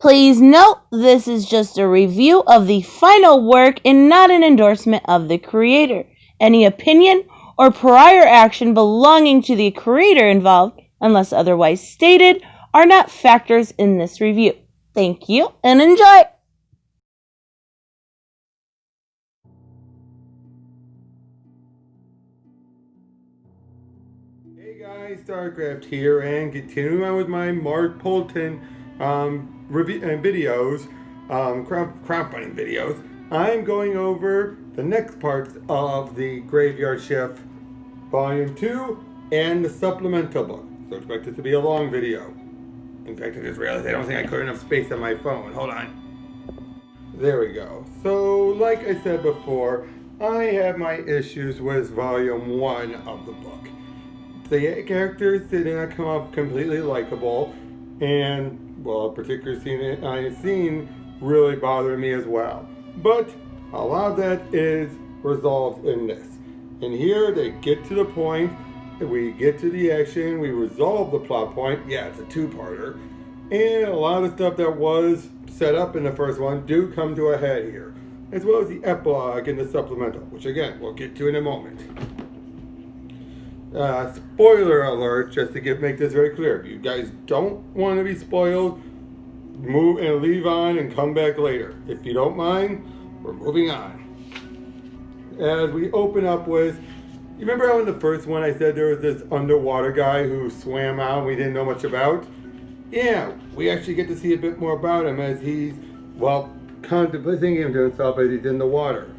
Please note, this is just a review of the final work and not an endorsement of the creator. Any opinion or prior action belonging to the creator involved, unless otherwise stated, are not factors in this review. Thank you and enjoy! Hey guys, StarCraft here, and continuing on with my Mark Poulton review videos, crowdfunding videos. I'm going over the next parts of the Graveyard Shift Volume 2 and the Supplemental book. So expect this to be a long video. In fact, I just realized I don't think I cleared enough space on my phone. Hold on. There we go. So, like I said before, I have my issues with Volume 1 of the book. The characters did not come up completely likable, and, well, a particular scene I've seen really bothered me as well. But a lot of that is resolved in this. And here they get to the point, we get to the action, we resolve the plot point. Yeah, it's a two-parter. And a lot of the stuff that was set up in the first one do come to a head here, as well as the epilogue and the supplemental, which again, we'll get to in a moment. Spoiler alert, just to make this very clear. If you guys don't want to be spoiled, move and leave on and come back later. If you don't mind, we're moving on. As we open up with, you remember how in the first one I said there was this underwater guy who swam out and we didn't know much about? Yeah, we actually get to see a bit more about him as he's, well, contemplating to himself as he's in the water.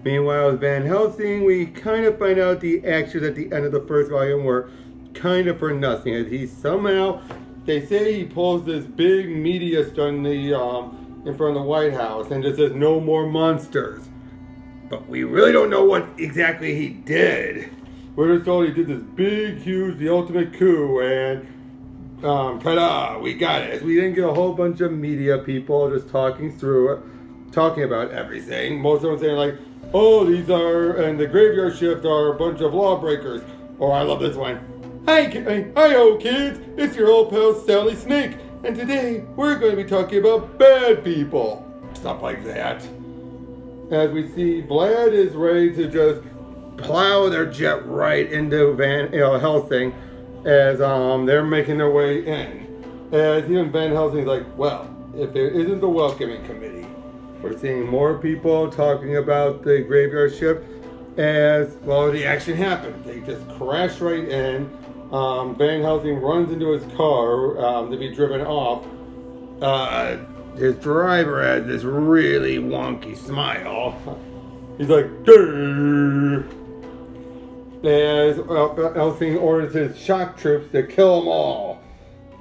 Meanwhile, with Van Helsing, we kind of find out the actions at the end of the first volume were kind of for nothing. As he somehow, they say he pulls this big media stunt in front of the White House and just says, "No more monsters." But we really don't know what exactly he did. We're just told he did this big, huge, the ultimate coup, and ta-da, we got it. We didn't get a whole bunch of media people just talking through it, talking about everything. Most of them saying like, "Oh, these are, and the Graveyard Shift are a bunch of lawbreakers." Or I love this one. Hi-ho kids, it's your old pal Sally Snake, and today we're going to be talking about bad people. Stuff like that. As we see, Vlad is ready to just plow their jet right into Van Helsing as they're making their way in. As even Van Helsing's like, well, if there isn't the welcoming committee, we're seeing more people talking about the Graveyard Shift as, well, the action happens. They just crash right in. Van Helsing runs into his car to be driven off. His driver has this really wonky smile. He's like, "Grr." As Helsing orders his shock troops to kill them all.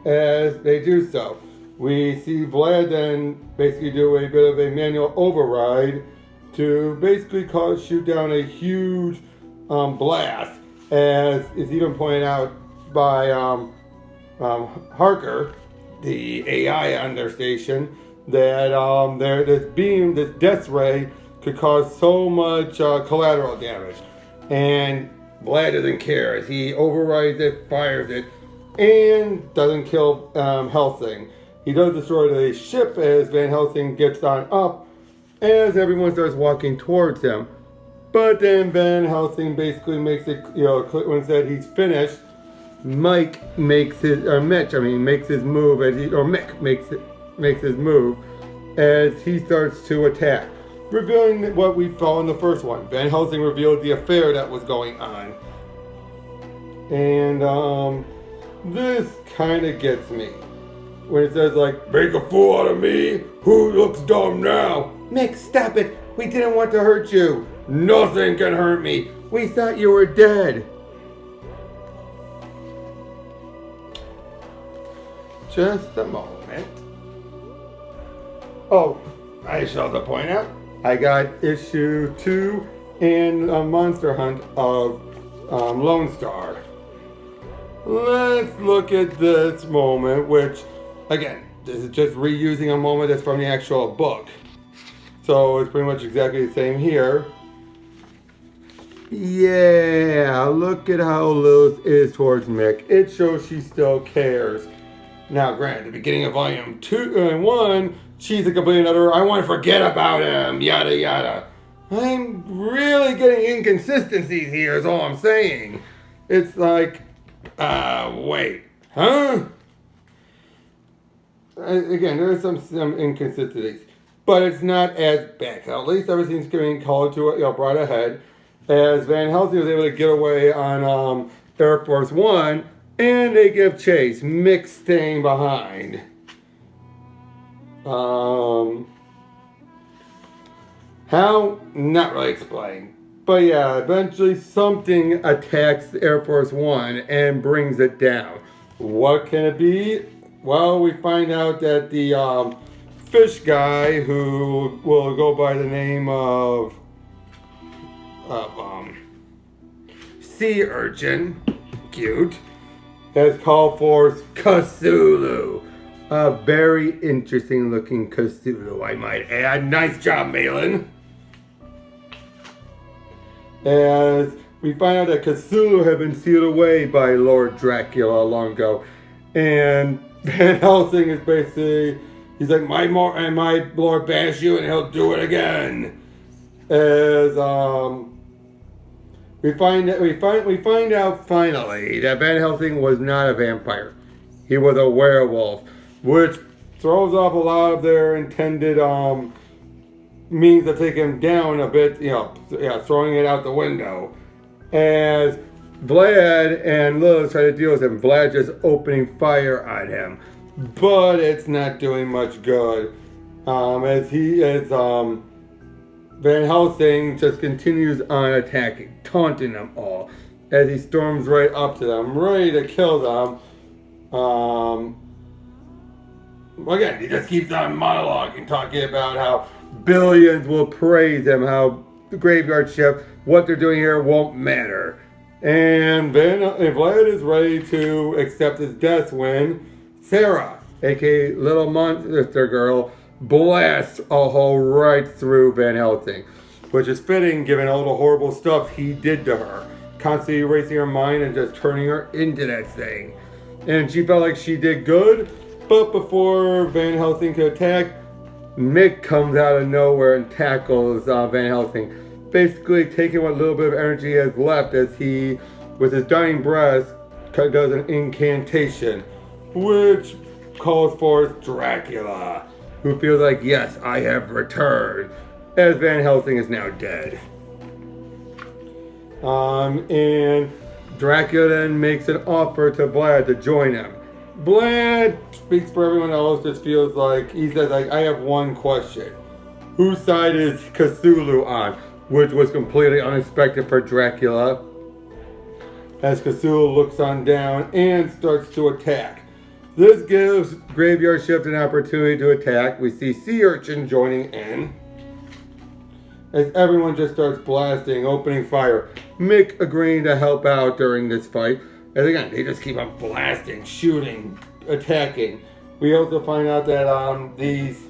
As they do so, we see Vlad then basically do a bit of a manual override to basically shoot down a huge blast, as is even pointed out by Harker, the AI on their station, that this death ray could cause so much collateral damage. And Vlad doesn't care as he overrides it, fires it, and doesn't kill Helsing. He does destroy the ship as Van Helsing gets on up, as everyone starts walking towards him. But then Van Helsing basically makes it, when he said he's finished, Mick makes his move, Mick makes his move as he starts to attack, revealing what we saw in the first one. Van Helsing revealed the affair that was going on. And this kind of gets me. When it says like, "Make a fool out of me? Who looks dumb now?" Mick, stop it. We didn't want to hurt you. Nothing can hurt me. We thought you were dead. Just a moment. Oh, I shall point out, I got issue 2 and a Monster Hunt of Lone Star. Let's look at this moment, which, again, this is just reusing a moment that's from the actual book. So it's pretty much exactly the same here. Yeah, look at how Lilith is towards Mick. It shows she still cares. Now, granted, the beginning of volume 2 and 1, she's a complete utter, I want to forget about him, yada yada. I'm really getting inconsistencies here, is all I'm saying. It's like, wait, huh? Again, there are some inconsistencies, but it's not as bad. So at least everything's getting called to brought ahead, as Van Helsing was able to get away on Air Force One. And they give chase, Mick staying behind. How? Not really explained. But yeah, eventually something attacks Air Force One and brings it down. What can it be? Well, we find out that the fish guy, who will go by the name of sea urchin, cute, has called for Cthulhu. A very interesting looking Cthulhu, I might add. Nice job, Malin. As we find out that Cthulhu had been sealed away by Lord Dracula long ago. And Van Helsing is basically, he's like, my Lord banish you and he'll do it again. As we find out finally that Van Helsing was not a vampire. He was a werewolf, which throws off a lot of their intended means to take him down a bit, throwing it out the window. As Vlad and Lilith try to deal with him, Vlad just opening fire on him, but it's not doing much good. Van Helsing just continues on attacking, taunting them all, as he storms right up to them, ready to kill them. Again, he just keeps on monologuing, talking about how billions will praise him, how the graveyard shift, what they're doing here won't matter. And Vlad is ready to accept his death when Sarah, aka Little Monster Girl, blasts a hole right through Van Helsing, which is fitting given all the horrible stuff he did to her, constantly erasing her mind and just turning her into that thing. And she felt like she did good, but before Van Helsing could attack, Mick comes out of nowhere and tackles Van Helsing, basically taking what little bit of energy he has left as he, with his dying breath, does an incantation, which calls forth Dracula, who feels like, yes, I have returned, as Van Helsing is now dead. And Dracula then makes an offer to Vlad to join him. Vlad speaks for everyone else, just feels like, he says, like, I have one question. Whose side is Cthulhu on? Which was completely unexpected for Dracula, as Cthulhu looks on down and starts to attack. This gives Graveyard Shift an opportunity to attack. We see Sea Urchin joining in, as everyone just starts blasting, opening fire. Mick agreeing to help out during this fight. And again, they just keep on blasting, shooting, attacking. We also find out that these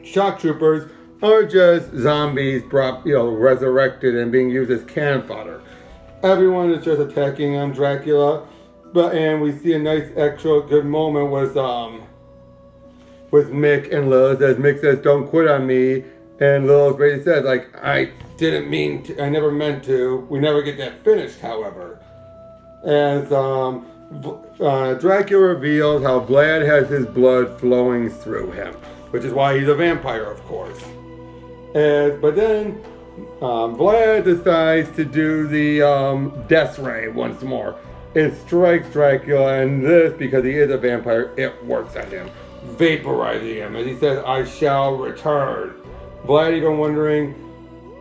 shock troopers are just zombies resurrected and being used as cannon fodder. Everyone is just attacking Dracula. And we see a nice actual good moment with Mick and Lilith, as Mick says, don't quit on me, and Lilith basically says, like, I didn't mean to, I never meant to. We never get that finished, however. As Dracula reveals how Vlad has his blood flowing through him, which is why he's a vampire, of course. But then Vlad decides to do the death ray once more. It strikes Dracula, and this, because he is a vampire, it works on him, vaporizing him. As he says, I shall return. Vlad even wondering,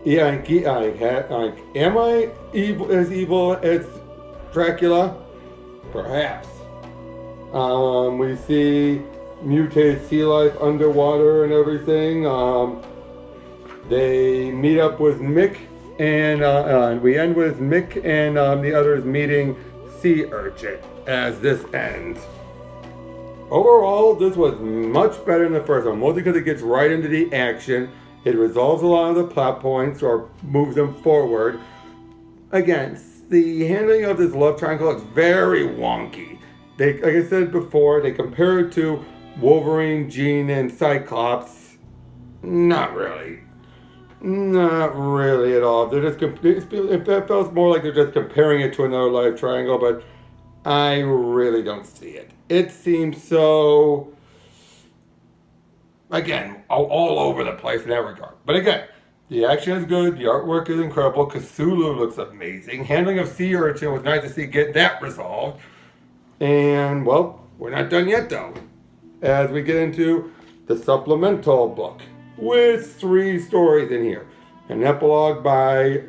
am I as evil as Dracula? Perhaps. We see mutated sea life underwater and everything. They meet up with Mick, and we end with Mick and the others meeting Sea Urchin as this ends. Overall, this was much better than the first one, mostly because it gets right into the action. It resolves a lot of the plot points or moves them forward. Again, the handling of this love triangle is very wonky. They, like I said before, they compare it to Wolverine, Jean, and Cyclops. Not really. Not really at all. They're just it feels more like they're just comparing it to another life triangle, but I really don't see it. It seems so, again, all over the place in that regard. But again, the action is good, the artwork is incredible, Cthulhu looks amazing, handling of sea urchin was nice to see get that resolved. And, well, we're not done yet though, as we get into the supplemental book with 3 stories in here. An epilogue by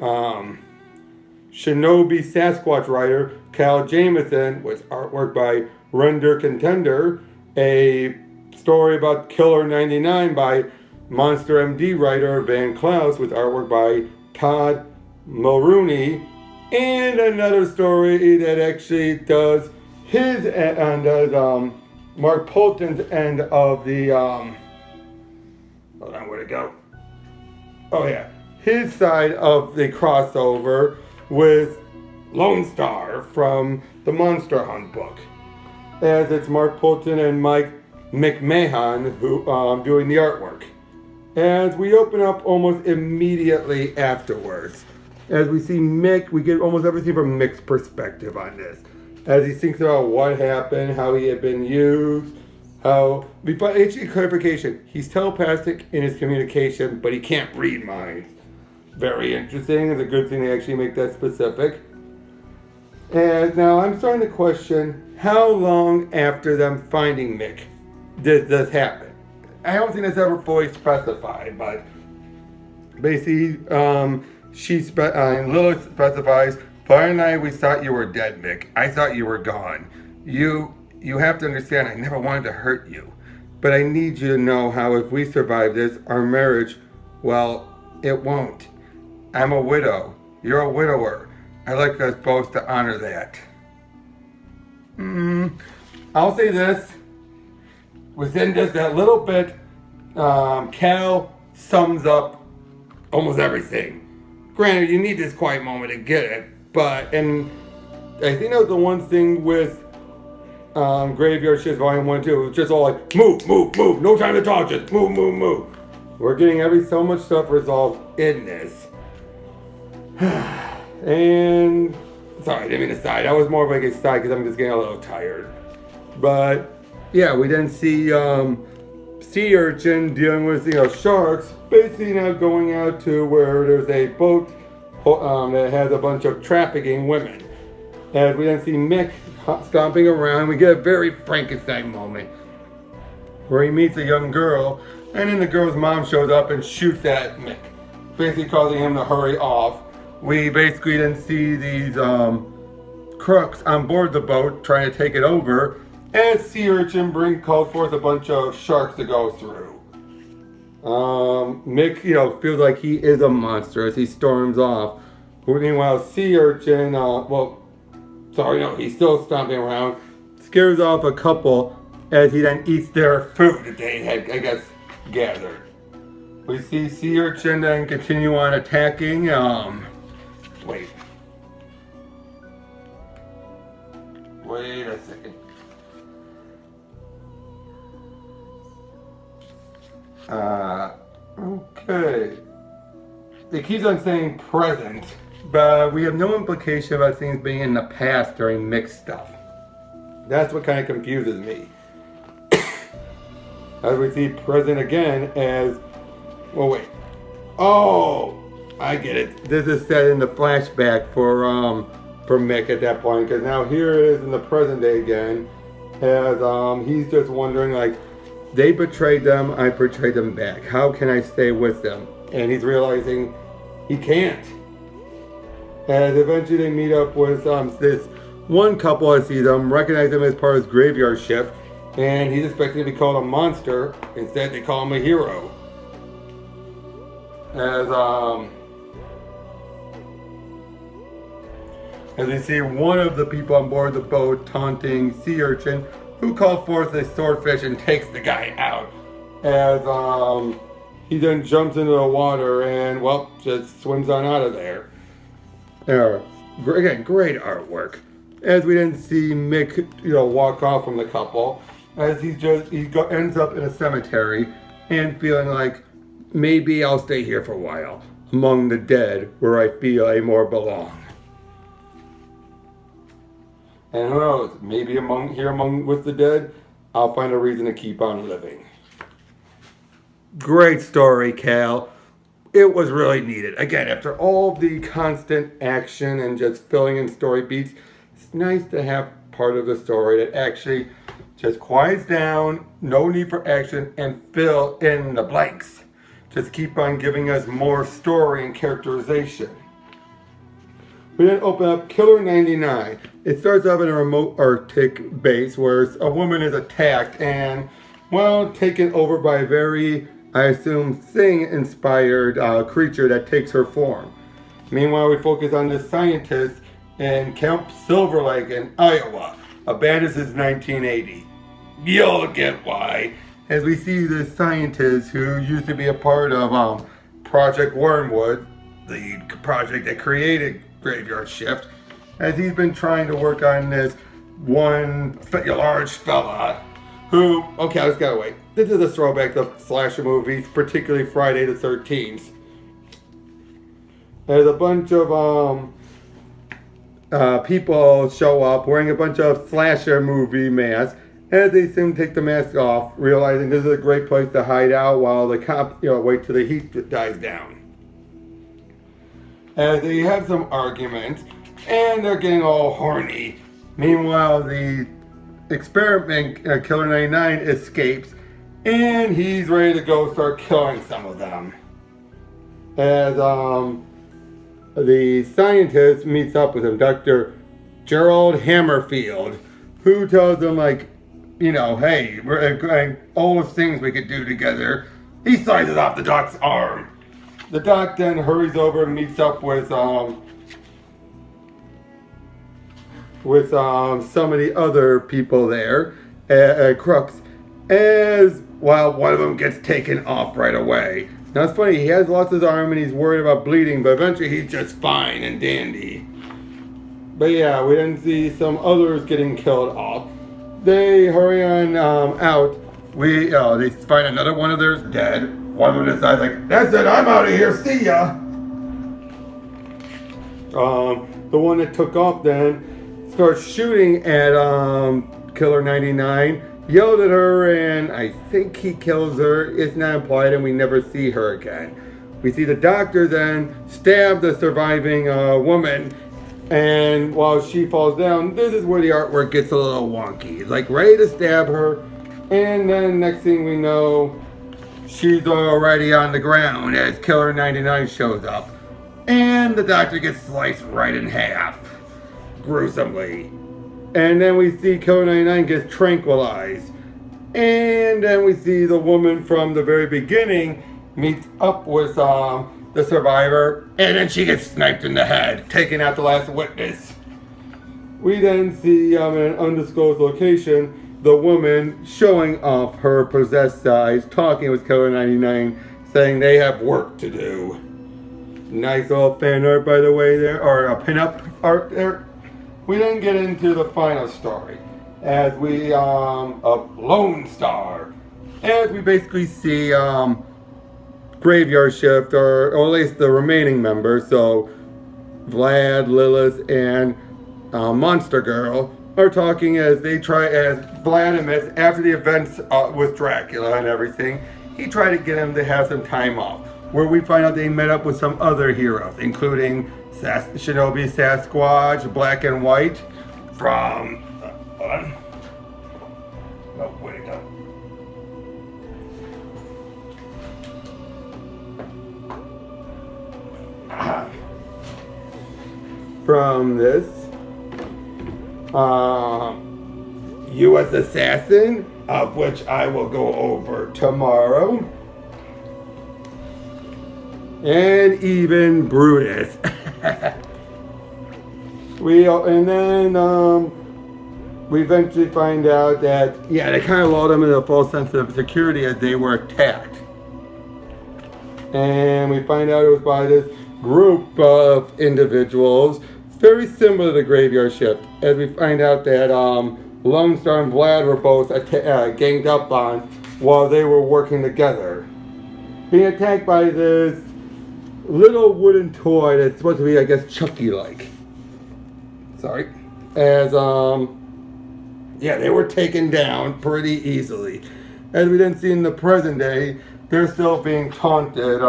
Shinobi Sasquatch writer Cal Jameson with artwork by Render Contender. A story about Killer 99 by Monster MD writer Van Klaus with artwork by Todd Mulrooney. And another story that actually does his and does Mark Poulton's end of the hold on, where'd it go? Oh yeah, his side of the crossover with Lone Star from the Monster Hunt book, as it's Mark Poulton and Mike McMahon who doing the artwork. As we open up almost immediately afterwards, as we see Mick, we get almost everything from Mick's perspective on this, as he thinks about what happened, how he had been used, how, but actually clarification, he's telepathic in his communication, but he can't read minds. Very interesting. It's a good thing they actually make that specific. And now I'm starting to question, how long after them finding Mick did this happen? I don't think that's ever fully specified, but basically, Lilith specifies, Fire and I, we thought you were dead, Mick. I thought you were gone. You have to understand, I never wanted to hurt you. But I need you to know how if we survive this, our marriage, well, it won't. I'm a widow. You're a widower. I'd like us both to honor that. I'll say this. Within just that little bit, Cal sums up almost everything. Granted, you need this quiet moment to get it. But, and I think that was the one thing with Graveyard Shift Volume 1 and 2. It was just all like, move, no time to talk, just move. We're getting so much stuff resolved in this. And, sorry, I didn't mean to sigh. That was more of like a sigh because I'm just getting a little tired. But, yeah, we then see sea urchin dealing with, sharks, basically now going out to where there's a boat that has a bunch of trafficking women. As we then see Mick stomping around, we get a very Frankenstein moment where he meets a young girl, and then the girl's mom shows up and shoots at Mick, basically causing him to hurry off. We basically then see these crooks on board the boat trying to take it over, as sea urchin calls forth a bunch of sharks to go through. Mick, feels like he is a monster as he storms off. Meanwhile, sea urchin, he's still stomping around, scares off a couple as he then eats their food that they had, I guess, gathered. We see sea urchin then continue on attacking, wait a second. Okay. It keeps on saying present, but we have no implication about things being in the past during mixed stuff. That's what kind of confuses me. As we see present again as, I get it. This is set in the flashback for Mick at that point, because now here it is in the present day again, as he's just wondering, like, they betrayed them, I betrayed them back. How can I stay with them? And he's realizing he can't. And eventually they meet up with this one couple that sees them, recognize him as part of his graveyard shift, and he's expecting to be called a monster. Instead, they call him a hero. As we see one of the people on board the boat taunting sea urchin, who calls forth a swordfish and takes the guy out. As he then jumps into the water and, just swims on out of there. Again, great artwork. As we then see Mick, walk off from the couple, as ends up in a cemetery and feeling like maybe I'll stay here for a while among the dead where I feel I more belong. And who knows, maybe among with the dead, I'll find a reason to keep on living. Great story, Cal. It was really needed. Again, after all the constant action and just filling in story beats, it's nice to have part of the story that actually just quiets down, no need for action, and fill in the blanks. Just keep on giving us more story and characterization. We then open up Killer 99. It starts off in a remote Arctic base where a woman is attacked and, taken over by a very, I assume, thing-inspired creature that takes her form. Meanwhile, we focus on this scientist in Camp Silver Lake in Iowa, abandoned since 1980. You'll get why. As we see this scientist who used to be a part of Project Wormwood, the project that created Graveyard Shift, as he's been trying to work on this one large fella who, okay, I just gotta wait. This is a throwback to slasher movies, particularly Friday the 13th. There's a bunch of people show up wearing a bunch of slasher movie masks, as they soon take the mask off, realizing this is a great place to hide out while the cops, wait till the heat dies down. As they have some arguments, and they're getting all horny. Meanwhile, the experiment Killer 99 escapes, and he's ready to go start killing some of them. As the scientist meets up with him, Dr. Gerald Hammerfield, who tells him, hey, we're all the things we could do together. He slices off the doc's arm. The doc then hurries over and meets up with some of the other people there, crooks, as one of them gets taken off right away. Now it's funny, he has lost his arm and he's worried about bleeding, but eventually he's just fine and dandy. But yeah, we then see some others getting killed off. They hurry on out. They find another one of theirs dead. One of them decides, that's it, I'm out of here, see ya! The one that took off then starts shooting at Killer 99, yelled at her, and I think he kills her. It's not implied, and we never see her again. We see the doctor then stab the surviving woman, and while she falls down, this is where the artwork gets a little wonky. It's ready to stab her, and then next thing we know, she's already on the ground as Killer 99 shows up. And the doctor gets sliced right in half. Gruesomely. And then we see Killer 99 gets tranquilized. And then we see the woman from the very beginning meets up with the survivor. And then she gets sniped in the head, taking out the last witness. We then see in an undisclosed location the woman showing off her possessed eyes, talking with Killer 99, saying they have work to do. Nice little fan art, by the way, there, or a pin-up art there. We then get into the final story, as we, of Lone Star, as we basically see Graveyard Shift, or at least the remaining members, so Vlad, Lilith, and Monster Girl, are talking as Vlad admits, after the events with Dracula and everything, he tried to get him to have some time off, where we find out they met up with some other heroes, including Shinobi Sasquatch, Black and White, from, from this, U.S. Assassin, of which I will go over tomorrow, and even Brutus. We eventually find out that they kind of lulled them into a false sense of security as they were attacked, and we find out it was by this group of individuals very similar to the graveyard shift, as we find out that Lone Star and Vlad were both ganged up on while they were working together. Being attacked by this little wooden toy that's supposed to be, I guess, Chucky-like. Sorry. As, they were taken down pretty easily. As we then see in the present day, they're still being taunted,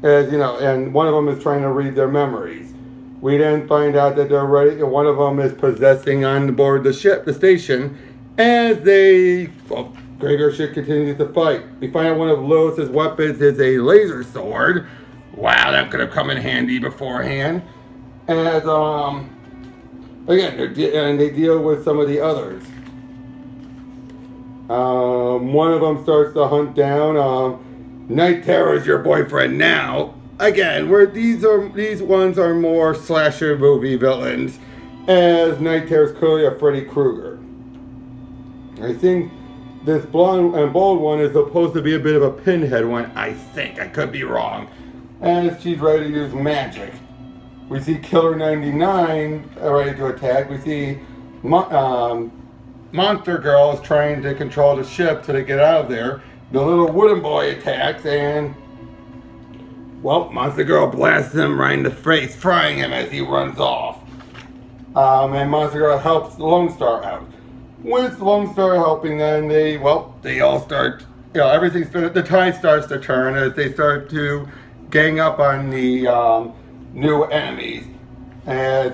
and one of them is trying to read their memories. We then find out that one of them is possessing on board the ship, the station, as Graveyard Shift continues to fight. We find out one of Lilith's weapons is a laser sword. Wow, that could have come in handy beforehand. As, they deal with some of the others. One of them starts to hunt down, Night Terror is your boyfriend now. Again, where these ones are more slasher movie villains, as Night Terror is clearly a Freddy Krueger. I think this blonde and bold one is supposed to be a bit of a pinhead one, I think. I could be wrong. As she's ready to use magic. We see Killer 99 ready to attack. We see Monster Girl is trying to control the ship till they get out of there. The little wooden boy attacks and, Monster Girl blasts him right in the face, frying him as he runs off. And Monster Girl helps Lone Star out. With Lone Star helping them, they all start, the tide starts to turn as they start to gang up on the new enemies. As,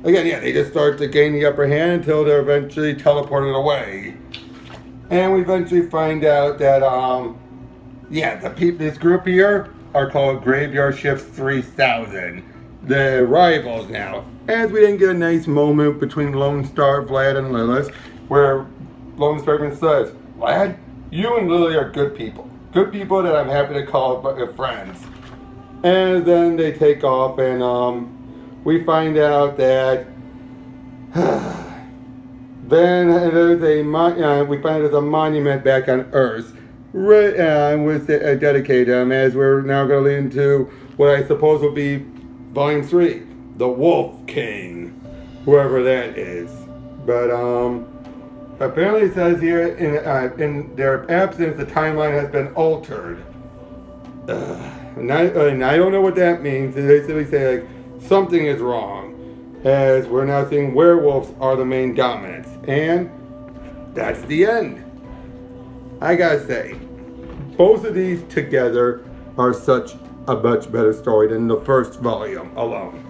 they just start to gain the upper hand until they're eventually teleported away. And we eventually find out that, this group here are called Graveyard Shift 3000. The rivals now. As we then get a nice moment between Lone Star, Vlad, and Lilith, where Lone Star even says, Vlad, you and Lily are good people. Good people that I'm happy to call friends. And then they take off, and we find out that then we find out there's a monument back on Earth with dedicated them, as we're now going to lead into what I suppose will be Volume 3, the Wolf King, whoever that is. But apparently it says here in their absence, the timeline has been altered. And I don't know what that means. They basically say something is wrong, as we're now seeing werewolves are the main dominants, and that's the end. I gotta say, both of these together are such a much better story than the first volume alone.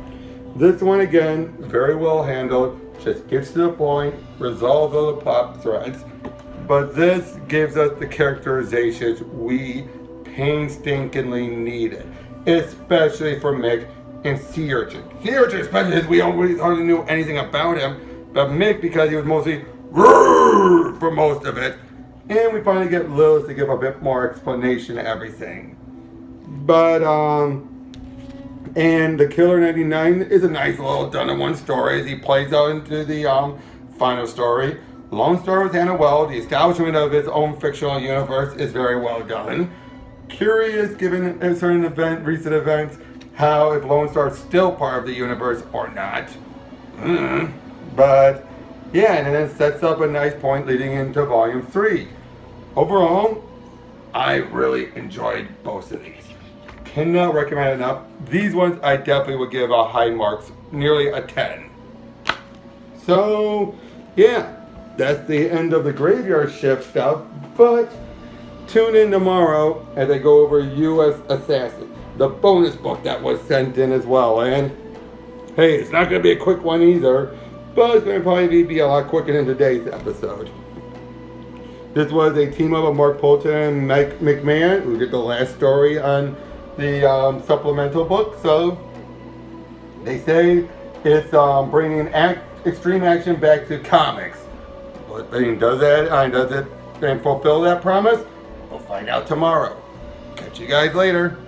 This one again, very well handled, just gets to the point, resolves all the plot threads, but this gives us the characterizations we painstakingly needed, especially for Mick and Sea Urchin. Sea Urchin, especially because we hardly knew anything about him, but Mick because he was mostly for most of it, and we finally get Lilith to give a bit more explanation to everything. But and the Killer 99 is a nice little done-in-one story as he plays out into the final story. Lone Star was handled well. The establishment of his own fictional universe is very well done. Curious, given certain recent events, how if Lone Star is still part of the universe or not. But yeah, and then it sets up a nice point leading into Volume 3. Overall, I really enjoyed both of these. Cannot recommend enough. These ones I definitely would give a high marks, nearly a 10. So yeah, that's the end of the Graveyard Shift stuff, but tune in tomorrow as I go over U.S. Assassin, the bonus book that was sent in as well. And hey, it's not going to be a quick one either, but it's going to probably be a lot quicker than today's episode. This was a team up of Mark Poulton and Mike McMahon, who did the last story on the supplemental book. So they say it's bringing extreme action back to comics. But does it and fulfill that promise? We'll find out tomorrow. Catch you guys later.